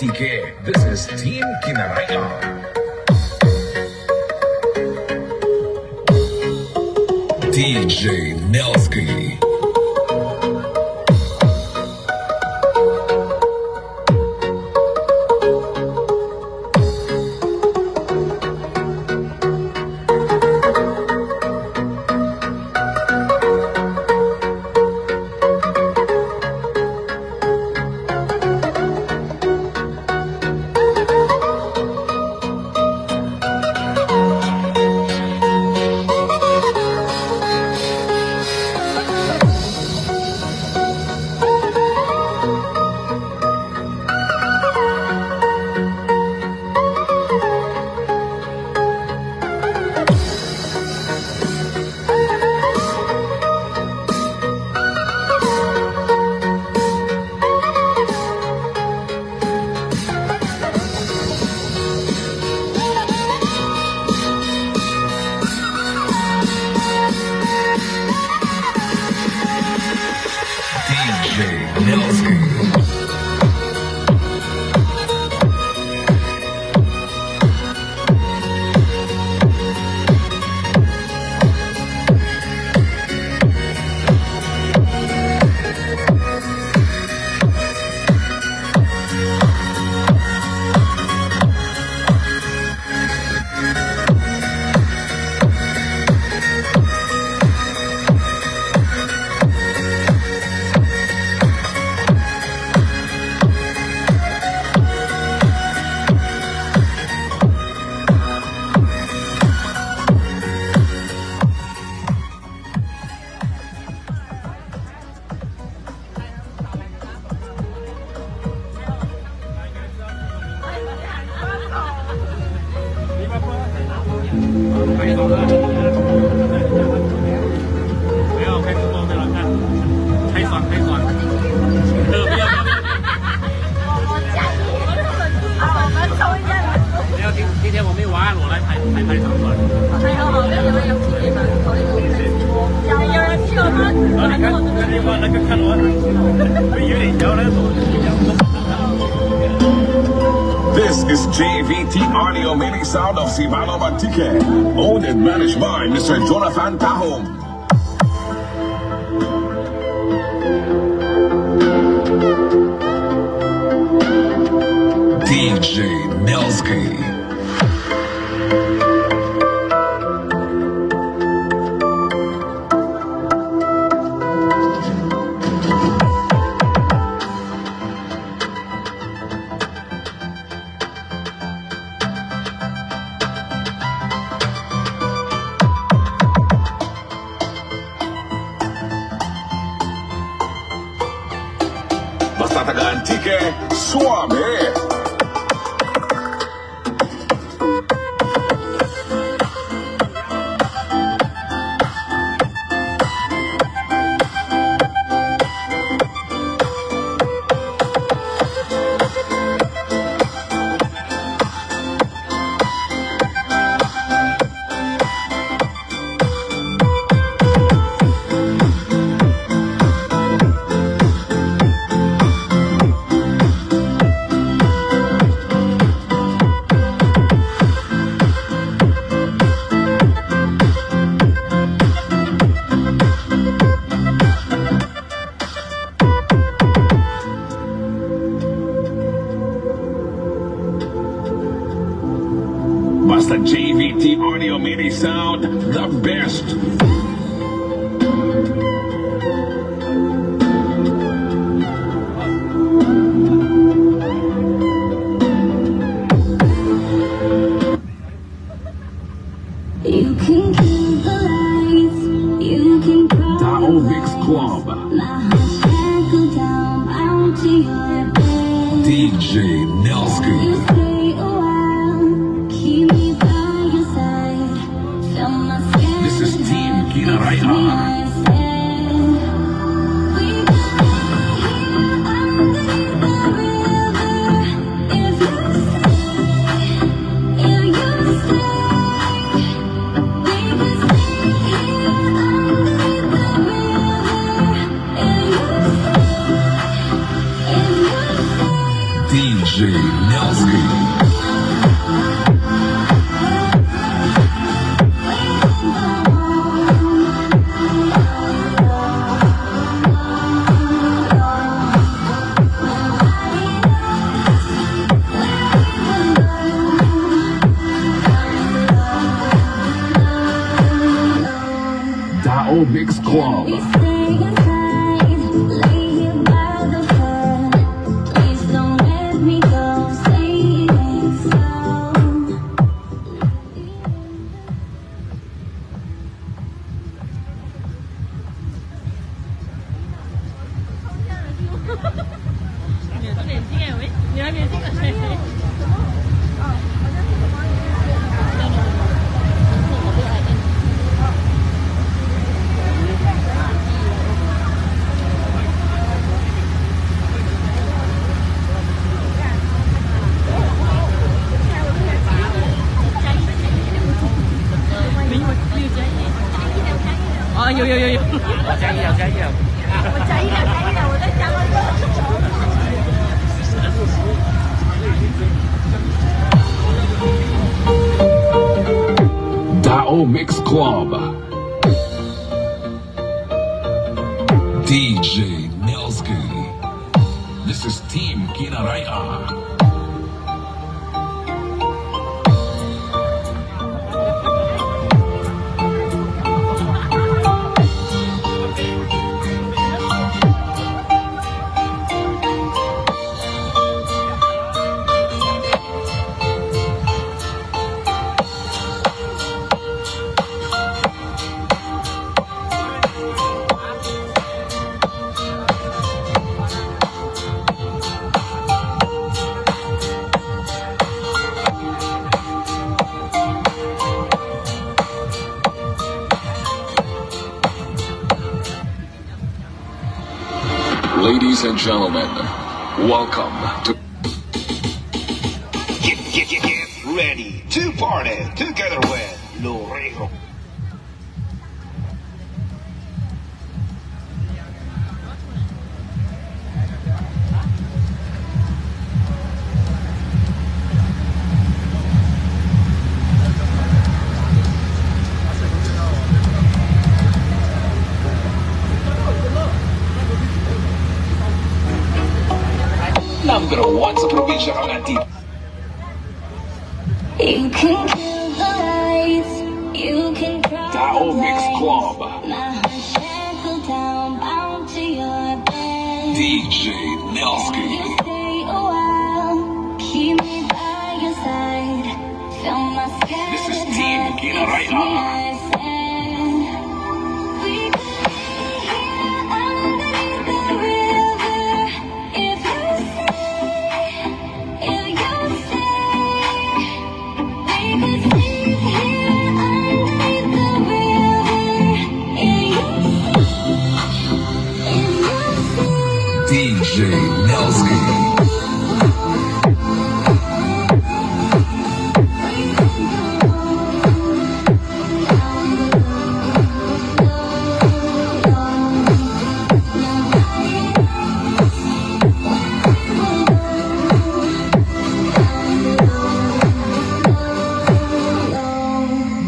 TK. This is Team Kinaraya. DJ Nelsky. This is JVT Audio Mini Sound of Sibalo Mantique, owned and managed by Mr. Jonathan Tahom. DJ Nelsky. Basta taga-antike, suave! Basta JVT Audio Mini Sound, the best. You can keep the lights, you can Tao Mix Club. my heart shackled down, bound to your bed. DJ Nelsky. Stay a while, keep me by your side. Feel my skin. This is Team Kinaraya. Tao Mix Club. We stay inside, lay here by the fire. Please don't let me go. Say it ain't so. Tao Mix Club. DJ Nelsky. This is Team Kinaraya. Ladies and gentlemen, welcome to Get ready to party together with Lorejo. number one sa probinsya ng Antipolo. You can kill the lights, you can cry. Tao Mix Club. My heart shackled down, bound to your bed. DJ You Nelsky. stay a while, keep me by your side. Fill my This is scattered Team heart, Kinaraya. kiss me, I said. We could be here underneath the river if you stay, if you stay. We could sleep here underneath the river if you stay. DJ Nelsky.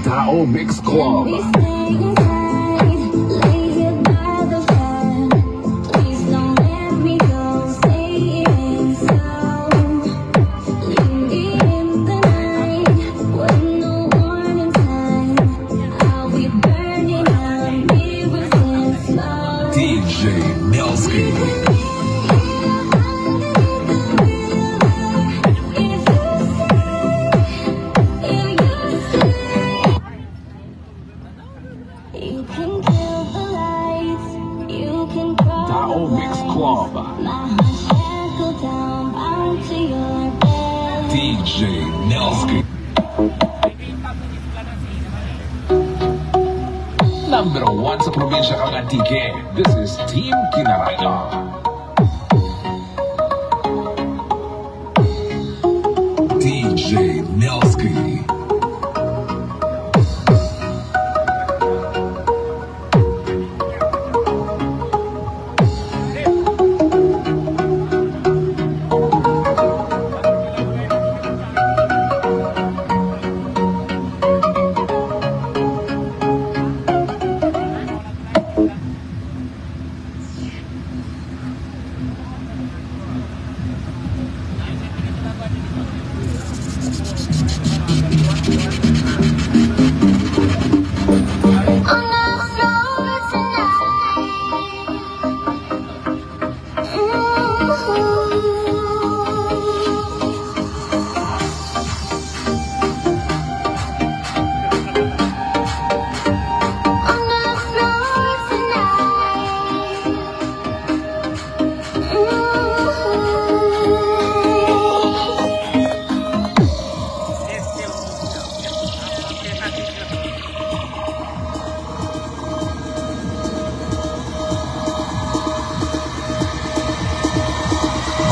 Tao Mix Club. We stay inside, lay here by the fire. Please don't let me go. Say it ain't so. Leave me in the night with no warning sign. I'll be burning out, mirrors and smoke. DJ Nelsky. You can kill the lights, you can cry. Tao Mix Club. My heart shackled down, bound to your bed. DJ Nelsky. Number one sa probinsya ng Antique. This is Team Kinaraya. DJ Nelsky.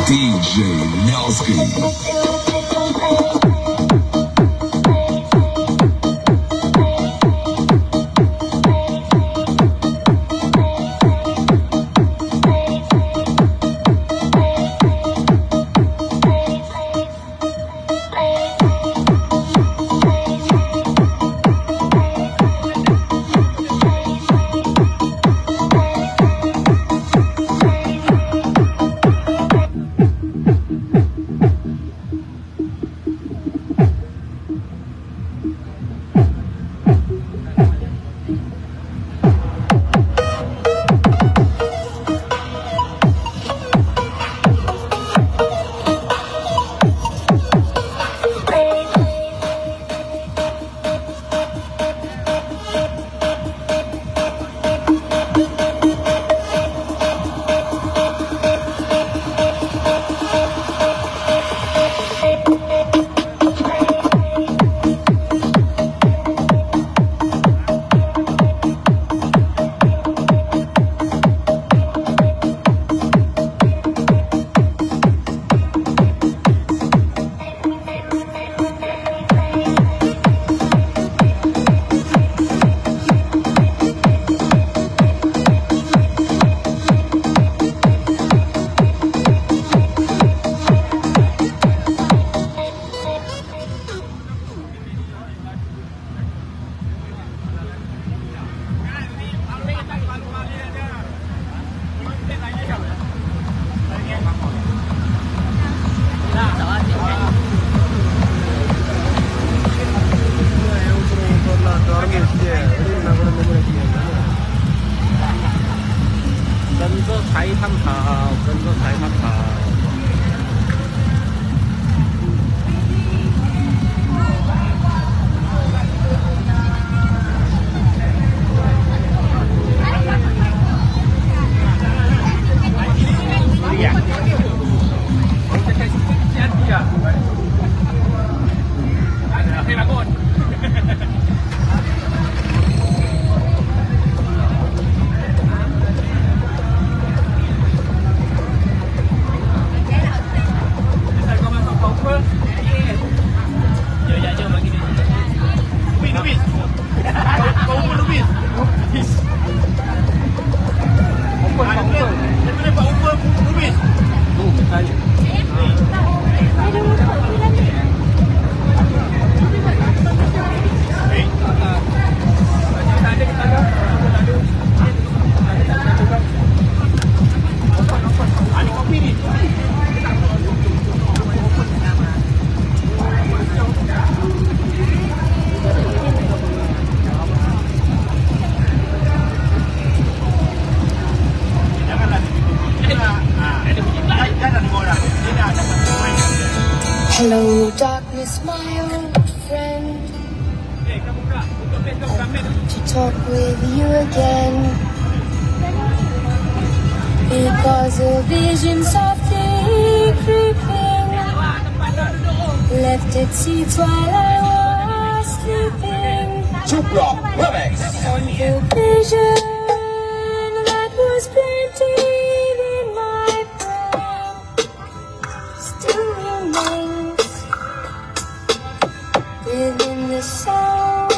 DJ Nelsky. Hello, darkness, my old friend. To talk with you again. Because a vision softly creeping left its seeds while I was sleeping. Chupra Remix. The vision that was planted in my brain still remains within the sound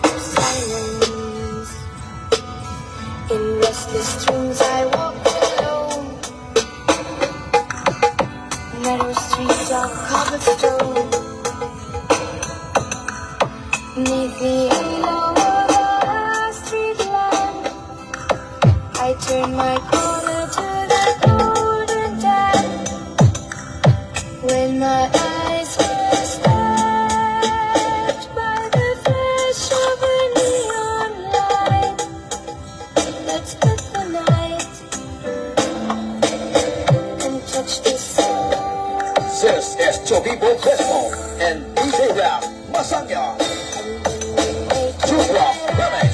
of silence. In restless dreams I walked alone, narrow streets of cobblestone. Neath the halo of a street lamp, I turned my corner to the golden tap. When my eyes were stabbed by the flash of a neon light that split the night and touched the soul. This is Chobibo Crespo and DJ Rap Masanya. Chupra Remix.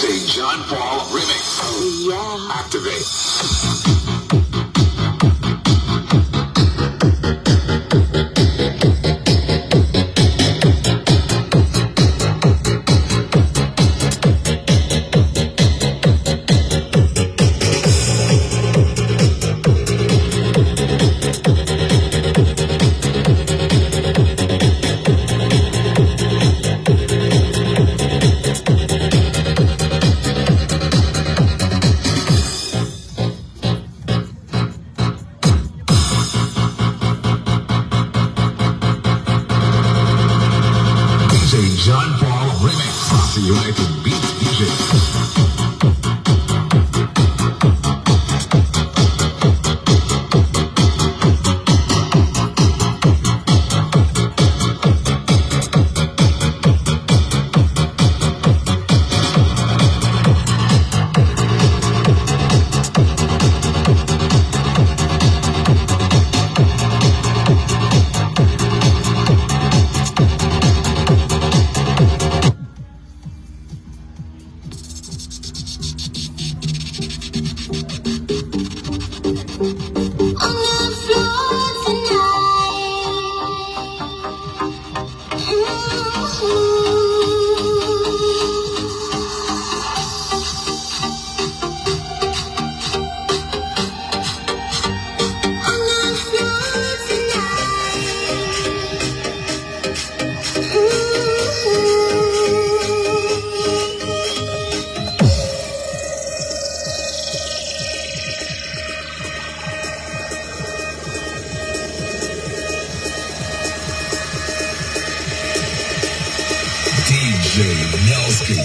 DJ John Paul Remix. Yeah. Activate. John Paul Remix. United Beat DJ. DJ Nelsky.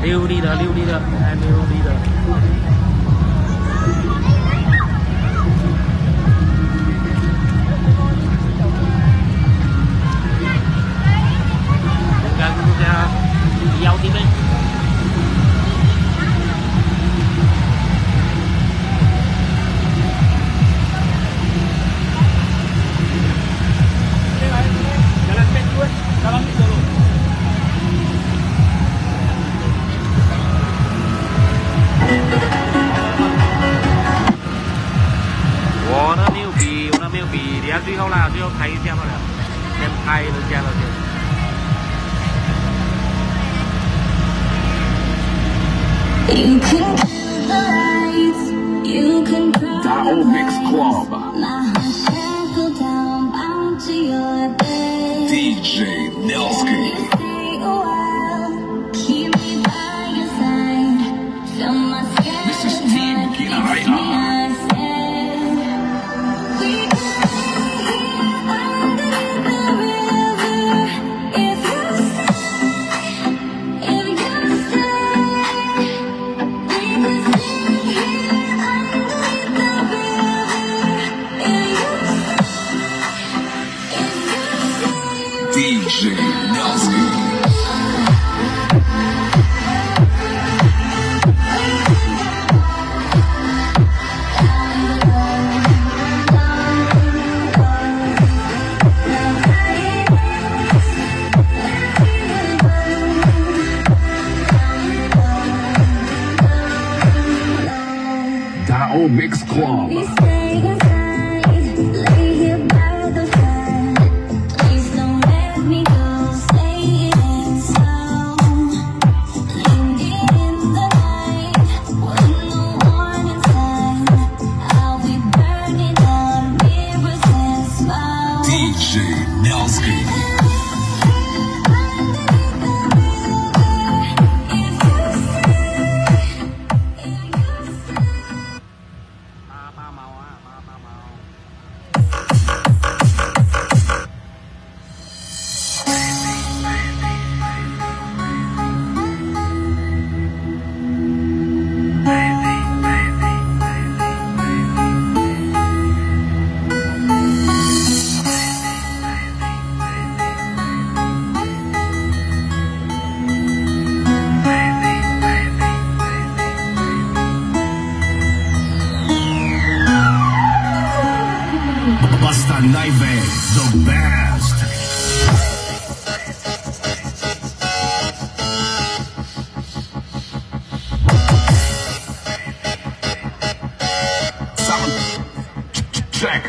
Lưu đi đó, lưu đi đó, lưu đi đó. Gần đi dâu tiếp đi. Nó miêu bì thì duy không làm duy không thấy xem rồi xem thay rồi xem rồi You can kill the lights, you can cry. Tao Mix Club. My heart shackled down, bound to your bed. DJ Nelsky. Stay a while, keep me by your side. Fill my sky. This is Team Kinaraya. Tao Mix Club. Please stay inside, lay here by the fire. Please don't let me go, stay in sound. Leave me in the night, with no warning sign. I'll be burning down mirrors and smiles. DJ Nelsky. Basta Naive, the best. Sound check.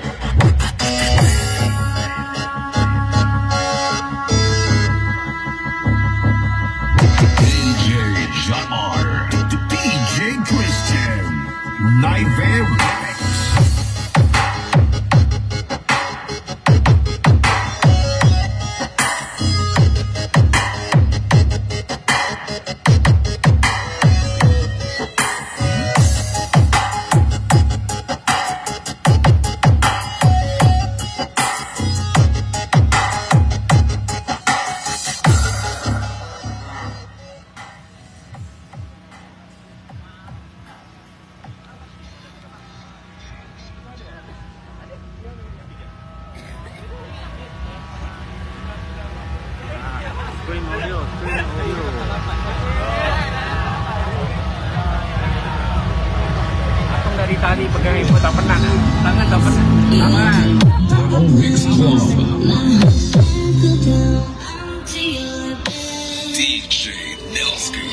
DJ Jamar, DJ Christian, Naive Remix. Screen audio, screen audio. Atong dari tadi pegang handphone tak pernah, tangan tak pernah. Tangan. Tao Mix Club. DJ Nelsky.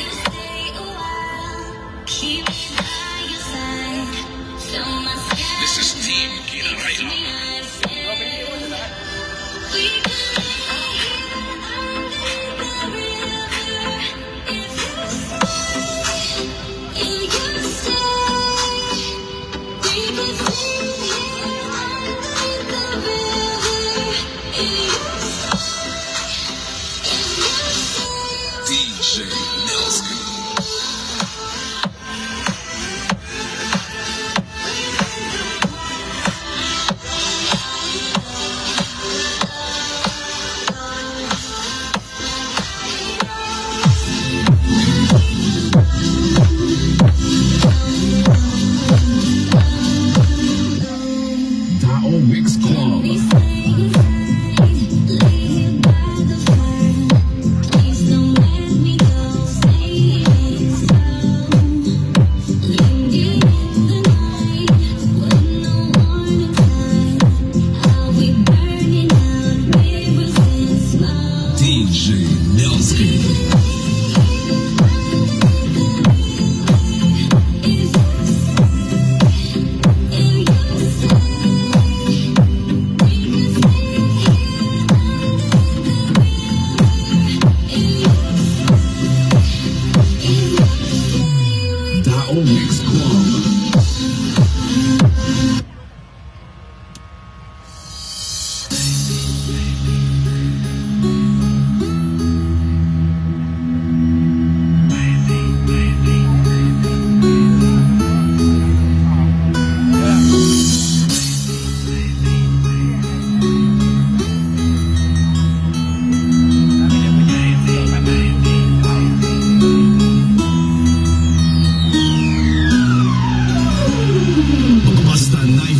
This is Team Kinaraya. DJ Nelsky. Tao Mix Club. DJ Nelsky. Tao Mix Club. Basta Naive.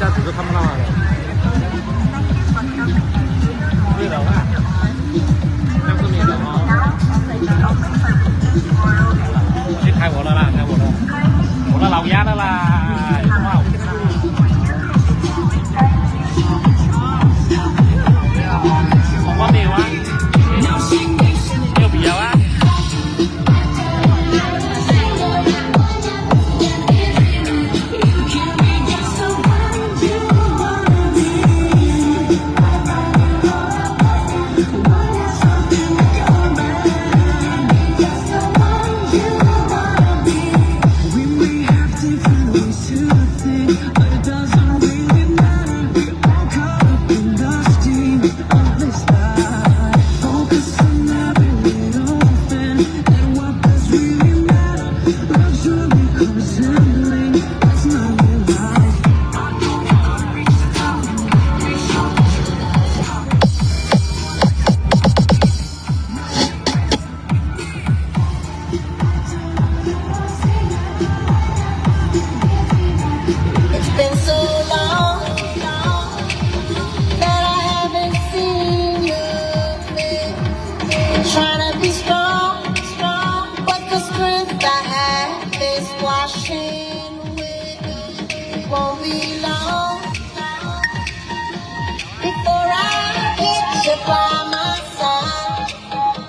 下子就看不到了。对的吧？像是免的哦。我去开我的啦，开我的，我的老鸭的啦，有什么好看的？我没有啊，有必要啊。Trying to be strong, but the strength I have is washing away. It won't be long before I get you by my side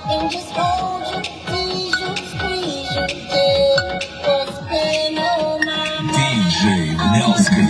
and just hold you, tease you, squeeze you, take what's been on my mind. DJ Nelsky.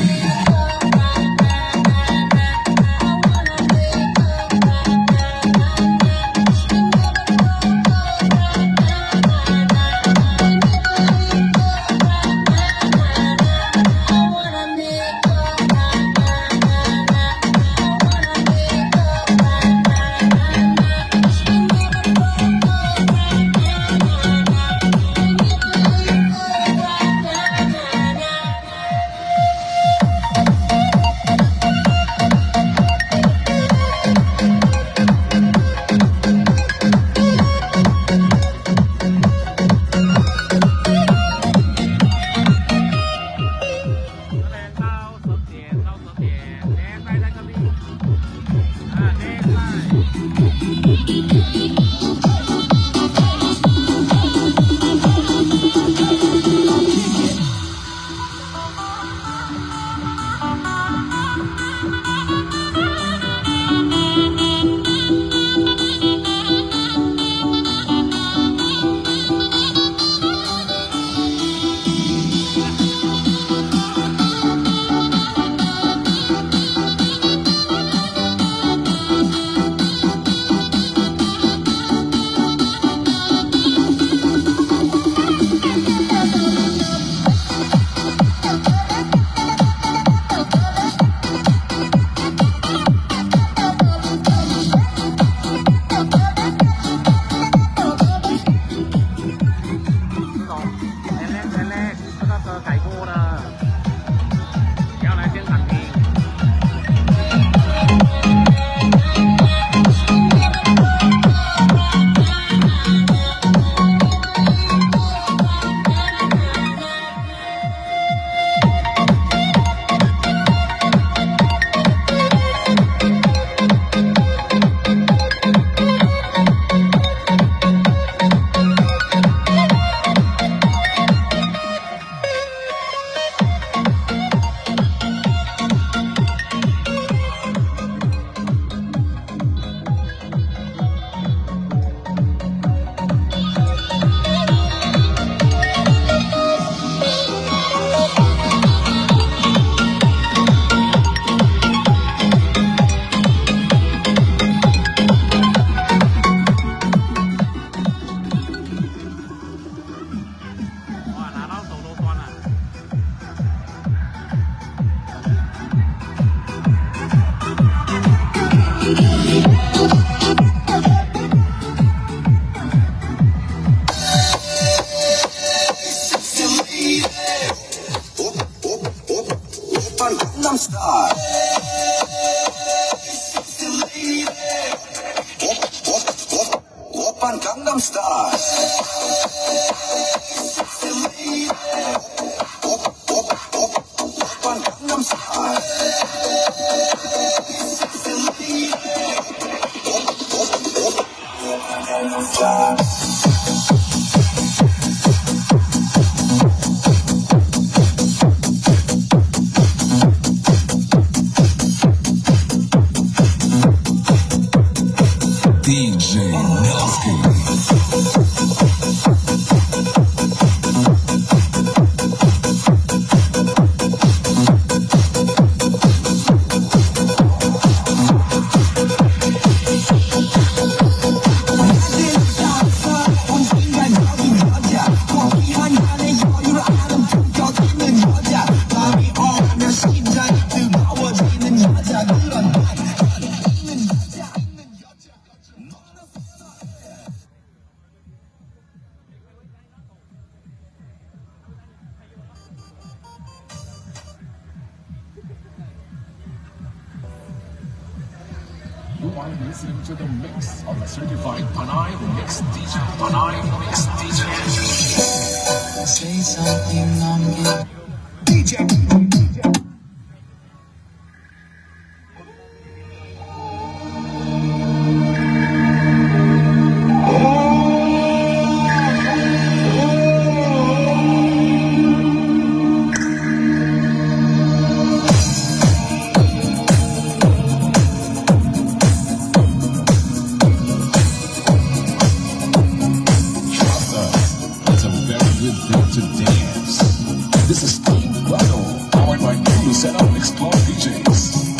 Gangnam Style. Oppan Gangnam Style. Oppan Gangnam Style. You are listening to the mix of the certified Panay Mix DJ. Panay Mix DJ. Say something, I'm getting DJ. To dance. This is Team Grotto, powered by New Setup Explore DJs.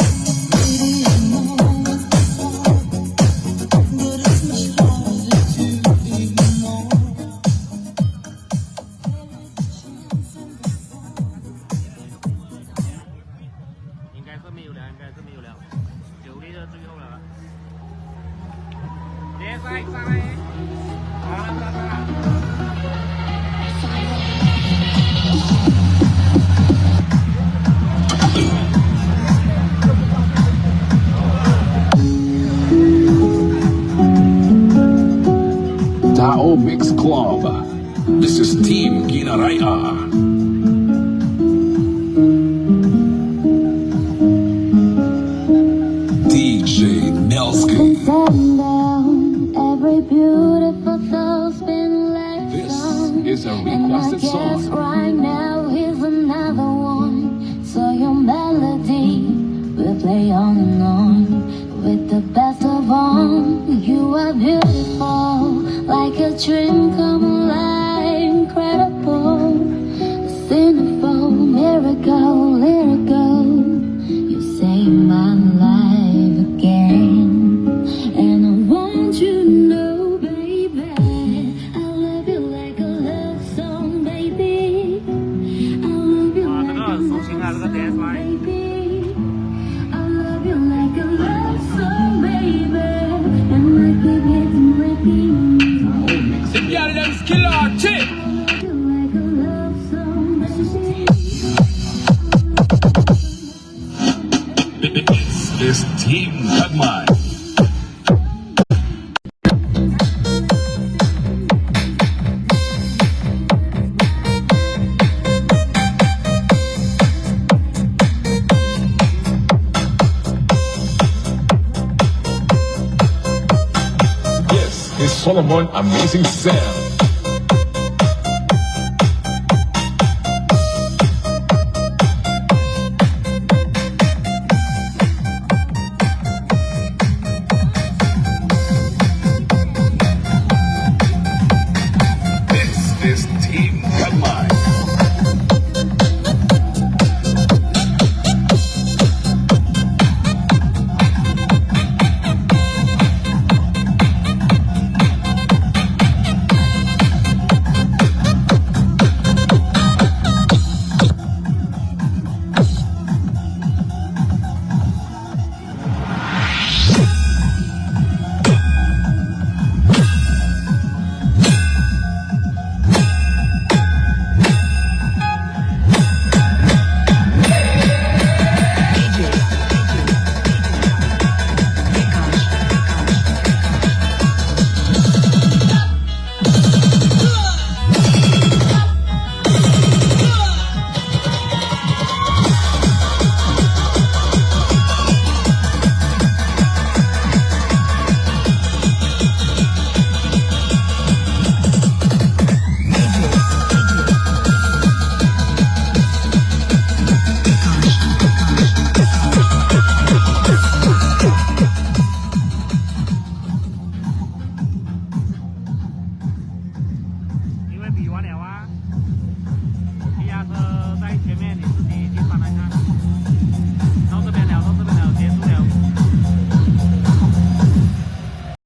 Tao Mix Club. This is Team Ginaraya. DJ Nelsky. Every beautiful soul's been let This down. is a And I requested guess song. right now here's another one. So your melody will play on and on. With the best of all, you are beautiful, like a dream come alive, incredible, a sinful miracle, lyrical. You saved my life again, and I want you to know, baby, I love you like a love song, baby. I love you like a love song, baby. I love you like a love song, baby. And I keep getting repeat. Yeah, let's kill our chick. I love you like a love song, baby. This is Team Dagmar. This is Solomon Amazing Sam.